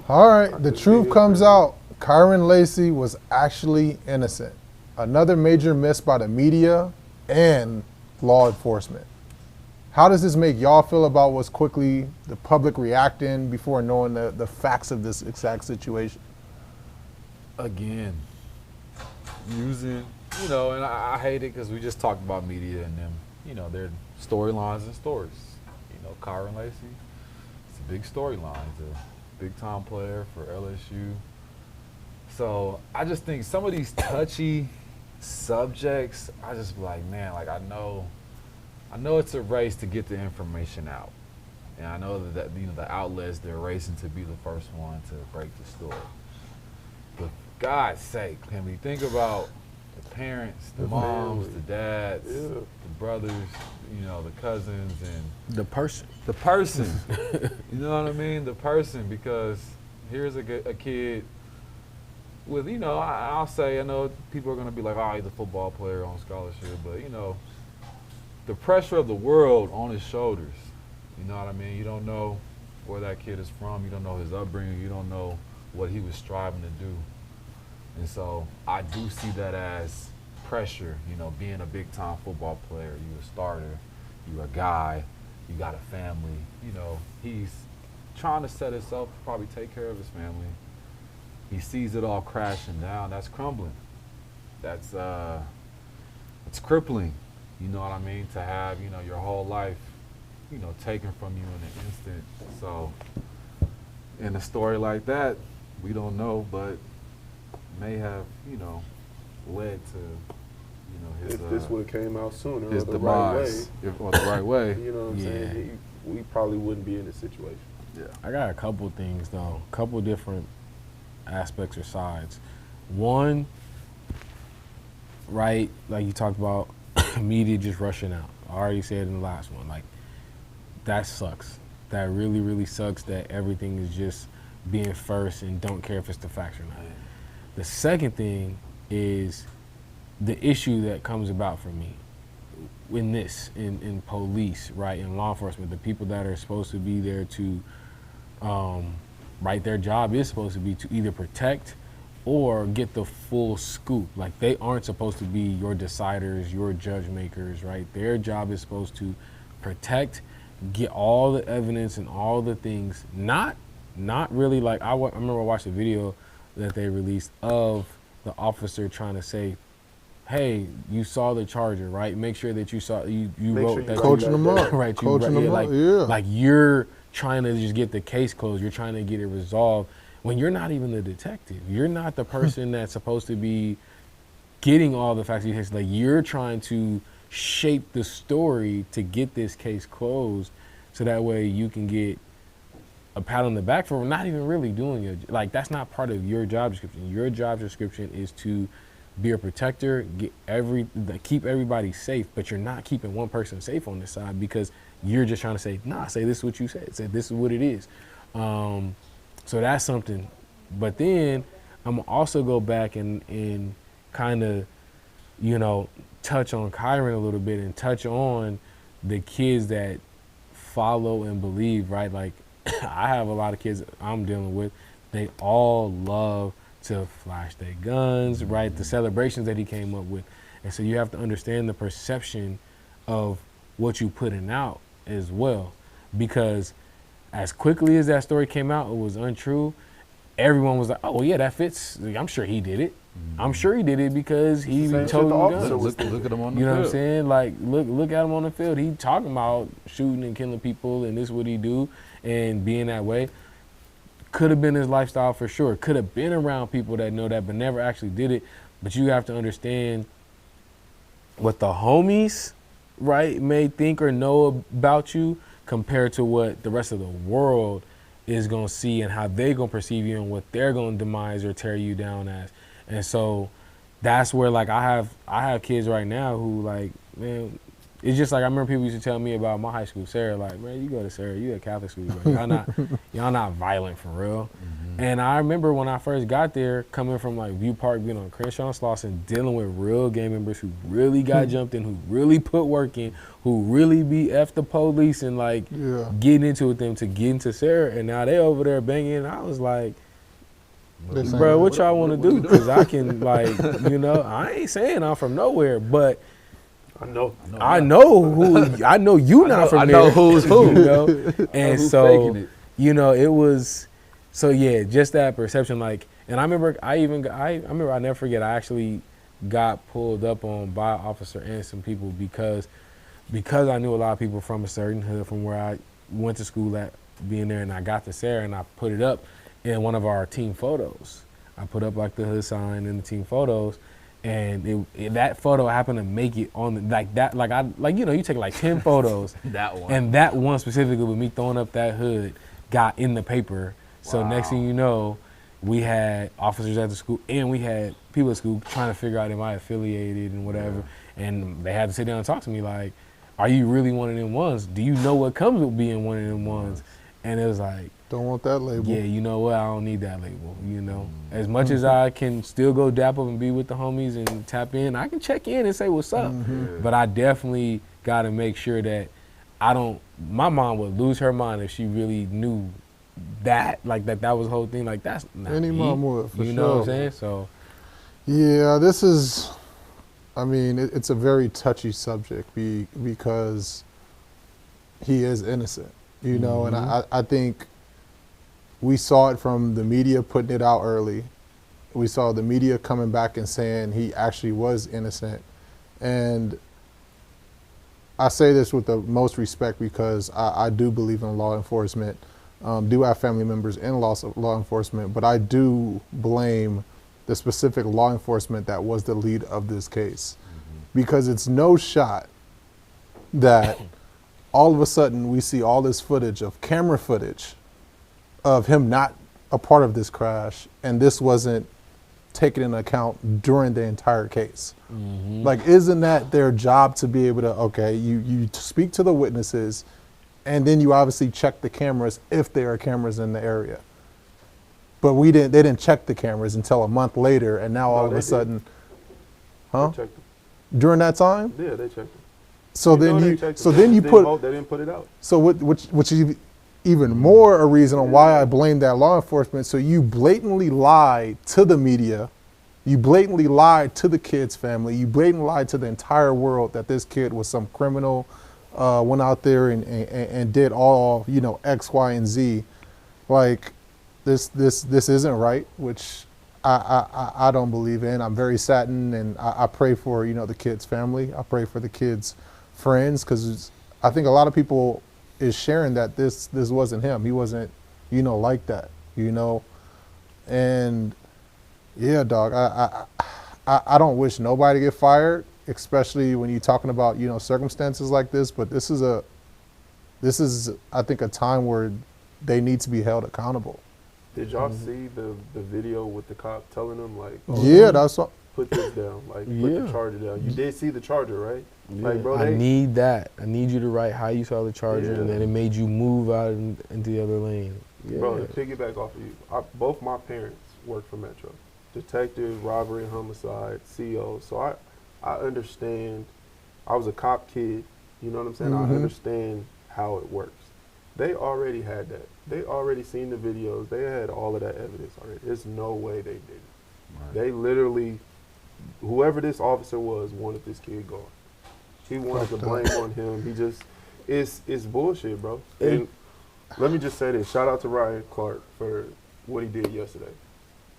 All right, the truth comes out. Kyren Lacey was actually innocent. Another major miss by the media and law enforcement. How does this make y'all feel about what's quickly the public reacting before knowing the facts of this exact situation? Again, using, and I hate it because we just talked about media and them, their storylines and stories. Kyren Lacey, it's a big storyline. He's a big-time player for LSU. So I just think some of these touchy subjects, I just be like, man, like I know it's a race to get the information out. And I know that the outlets, they're racing to be the first one to break the story. But for God's sake, can we think about the parents, the moms, the dads, the brothers, the cousins, and the person. The person. You know what I mean? The person, because here's a kid with, I'll say, I know people are going to be like, oh, he's a football player on scholarship, but, the pressure of the world on his shoulders. You know what I mean? You don't know where that kid is from. You don't know his upbringing. You don't know what he was striving to do. And so I do see that as pressure, being a big-time football player. You're a starter. You're a guy. You got a family. He's trying to set himself to probably take care of his family. He sees it all crashing down. That's crumbling. That's it's crippling. You know what I mean? To have, your whole life, taken from you in an instant. So in a story like that, we don't know, but may have, led to, his if this would have came out sooner his or the demise, right way, or the right way. you know what I'm saying? We probably wouldn't be in this situation. Yeah. I got a couple things though, a couple different aspects or sides. One, right, like you talked about, media just rushing out. I already said in the last one, like, that sucks. That really, really sucks that everything is just being first and don't care if it's the facts or not. The second thing is the issue that comes about for me in police, right, in law enforcement, the people that are supposed to be there to, right, their job is supposed to be to either protect or get the full scoop. Like, they aren't supposed to be your deciders, your judge makers, right? Their job is supposed to protect, get all the evidence and all the things, not really like, I remember I watched a video that they released of the officer trying to say, hey, you saw the charger, right? Make sure that you wrote that. Coaching them up. Right. Coaching them up, yeah. Like, you're trying to just get the case closed. You're trying to get it resolved when you're not even the detective. You're not the person that's supposed to be getting all the facts. Like, you're trying to shape the story to get this case closed so that way you can get a pat on the back for not even really doing your, like, that's not part of your job description. Your job description is to be a protector, keep everybody safe, but you're not keeping one person safe on this side because you're just trying to say, nah, say this is what you said. Say this is what it is. So that's something. But then I'm gonna also go back and kind of, touch on Kyren a little bit and touch on the kids that follow and believe, right? Like, I have a lot of kids I'm dealing with. They all love to flash their guns, right? The celebrations that he came up with. And so you have to understand the perception of what you putting out as well. Because as quickly as that story came out, it was untrue. Everyone was like, oh, well, yeah, that fits. I'm sure he did it. I'm sure he did it because he told you guns. Look at him on the field. You know what I'm saying? Like, look at him on the field. He talking about shooting and killing people and this is what he do and being that way. Could have been his lifestyle for sure. Could have been around people that know that but never actually did it. But you have to understand what the homies, right, may think or know about you compared to what the rest of the world is going to see and how they're going to perceive you and what they're going to demise or tear you down as. And so that's where, like, I have kids right now who, like, man, it's just like I remember people used to tell me about my high school, Sarah, like, man, you go to Sarah, you at Catholic school, bro. Y'all not violent for real. And I remember when I first got there, coming from like View Park, being on Crenshaw and Slauson, dealing with real gang members who really got jumped in, who really put work in, who really BF the police and like getting into it with them to get into Sarah. And now they over there banging. And I was like, bro, what y'all want to do? Because I can like, you know, I ain't saying I'm from nowhere, but I know who. I know you not from there. I know who's who. You know? And so, you know, it was. So yeah, just that perception. Like, and I remember, I never forget. I actually got pulled up on by an officer and some people because I knew a lot of people from a certain hood from where I went to school at, being there, and I got to Sarah and I put it up in one of our team photos. I put up like the hood sign in the team photos. And that photo happened to make it on you know, you take like 10 photos. That one. And that one specifically with me throwing up that hood got in the paper. So next thing you know, we had officers at the school and we had people at school trying to figure out am I affiliated and whatever. Yeah. And they had to sit down and talk to me like, are you really one of them ones? Do you know what comes with being one of them ones? And it was like, don't want that label. Yeah, you know what? I don't need that label. You know, as much as I can still go dap up and be with the homies and tap in, I can check in and say what's up. But I definitely got to make sure that my mom would lose her mind if she really knew that, like that was the whole thing. Like that's not any me. mom would, for you sure. know what I'm saying? So, yeah, this is. I mean, it's a very touchy subject because he is innocent. You know, and I think. We saw it from the media putting it out early. We saw the media coming back and saying he actually was innocent. And I say this with the most respect because I do believe in law enforcement, do have family members in law enforcement, but I do blame the specific law enforcement that was the lead of this case. Because it's no shot that all of a sudden we see all this footage of camera footage of him not a part of this crash, and this wasn't taken into account during the entire case. Like, isn't that their job to be able to, okay, you speak to the witnesses, and then you obviously check the cameras if there are cameras in the area. But they didn't check the cameras until a month later, and now all of a sudden, They checked them. During that time? Yeah, they checked them. So then you put, they didn't put it out. So which is even more a reason on why I blame that law enforcement. So you blatantly lied to the media, you blatantly lied to the kid's family, you blatantly lied to the entire world that this kid was some criminal, went out there and did all, you know, X, Y, and Z. Like, this isn't right, which I don't believe in. I'm very saddened, and I pray for, you know, the kid's family. I pray for the kid's friends, because I think a lot of people is sharing that this wasn't him. He wasn't, you know, like that, you know. And yeah, dog, I don't wish nobody to get fired, especially when you're talking about, you know, circumstances like this. But this is I think a time where they need to be held accountable. Did y'all see the video with the cop telling them like, yeah, that's what. Put this down, like put the charger down. You did see the charger, right? Yeah. Like, bro, I need that. I need you to write how you saw the charger, and then it made you move out into the other lane. Yeah. Bro, to piggyback off of you, both my parents work for Metro, detective, robbery, homicide, CO. So I understand. I was a cop kid. You know what I'm saying? I understand how it works. They already had that. They already seen the videos. They had all of that evidence already. There's no way they didn't. Right. They literally. Whoever this officer was wanted this kid gone. He wanted the blame on him. He just, it's bullshit, bro. And let me just say this. Shout out to Ryan Clark for what he did yesterday.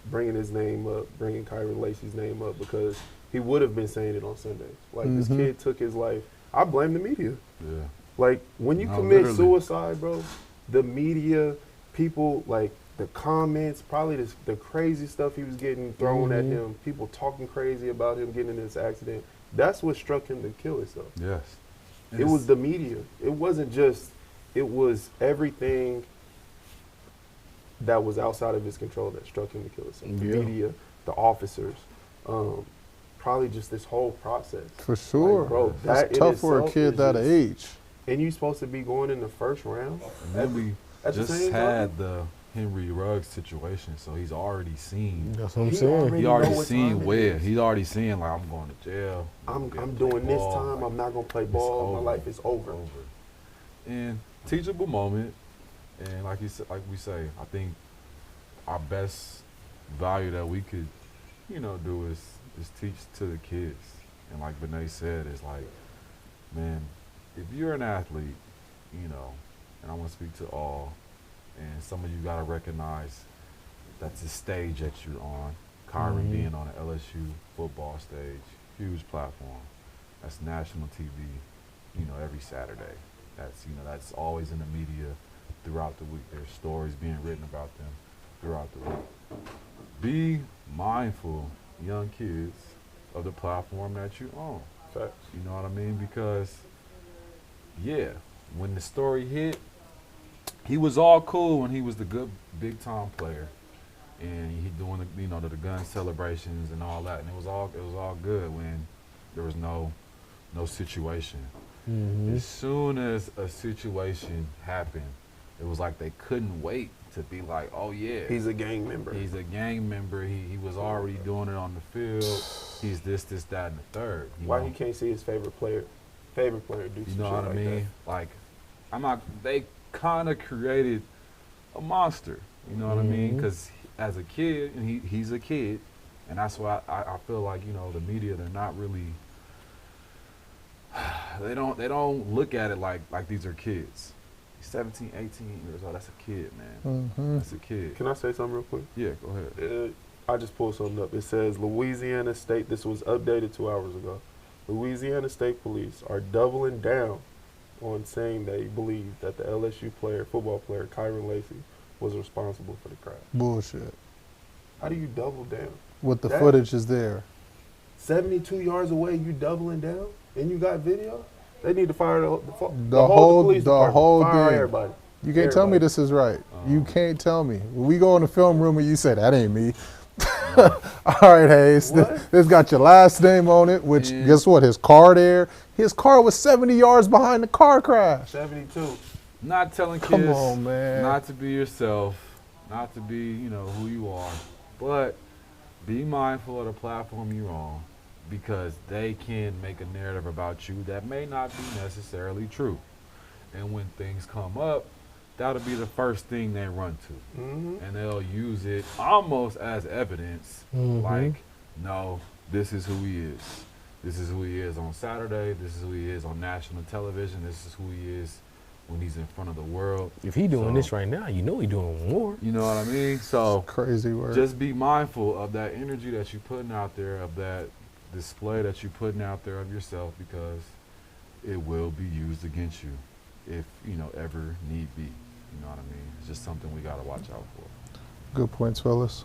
Bringing his name up, bringing Kyren Lacey's name up, because he would have been saying it on Sundays. Like, this kid took his life. I blame the media. Yeah. Like, when you commit suicide, bro, the media, people, like, the comments, probably the crazy stuff he was getting thrown at him, people talking crazy about him getting in this accident, that's what struck him to kill himself. Yes. It was the media. It wasn't just, it was everything that was outside of his control that struck him to kill himself. The media, the officers, probably just this whole process. For sure. Like, bro, that's tough for a kid that age. And you supposed to be going in the first round? At the same time? Henry Ruggs situation, so he's already seen. That's what I'm He saying. already- He know already what seen time it where. is. He's already seen like I'm going to jail. I'm gonna play doing this ball, time. like, I'm not gonna play it's ball. My over. life is over. And teachable moment, and like you said, like we say, I think our best value that we could, do is teach to the kids. And like Benet said, is like, man, if you're an athlete, and I want to speak to all, and some of you gotta recognize that's the stage that you're on. Kyren being on the LSU football stage, huge platform. That's national TV, every Saturday. That's always in the media throughout the week. There's stories being written about them throughout the week. Be mindful, young kids, of the platform that you own. Facts. You know what I mean? Because, yeah, when the story hit, he was all cool when he was the good big time player, and he doing the gun celebrations and all that, and it was all good when there was no situation. As soon as a situation happened, it was like they couldn't wait to be like, oh yeah, He's a gang member. he's a gang member. He was already doing it on the field. He's this, that, and the third. Why he can't see his favorite player do some You shit know what I like mean? Like, they kind of created a monster. You know what I mean? Because as a kid, and he's a kid, and that's why I feel like the media, they're not really. They don't look at it like these are kids. 17, 18 years old. That's a kid, man. That's a kid. that. Can I say something real quick? Yeah, go ahead. I just pulled something up. It says Louisiana State, this was updated 2 hours ago. Louisiana State Police are doubling down on saying they believe that the LSU football player, Kyren Lacey, was responsible for the crash. Bullshit. How do you double down? What the That- footage is there. 72 yards away, you doubling down? And you got video? They need to fire the The whole police the department. whole Fire thing. everybody. You can't tell me Everybody. this is right. You can't tell me. When we go in the film room and you say, that ain't me. All right, Hayes. What? This got your last name on it, which, Yeah. guess what? His car there. His car was 70 yards behind the car crash. 72. Not telling kids Come on, man. not to be yourself, not to be, who you are, but be mindful of the platform you're on, because they can make a narrative about you that may not be necessarily true. And when things come up, that'll be the first thing they run to. And they'll use it almost as evidence, like, no, this is who he is. This is who he is on Saturday. This is who he is on national television. This is who he is when he's in front of the world. If he doing So- this right now, he doing more. You know what I mean? So Crazy word. just be mindful of that energy that you're putting out there, of that display that you're putting out there of yourself, because it will be used against you if, ever need be. You know what I mean? It's just something we got to watch out for. Good points, fellas.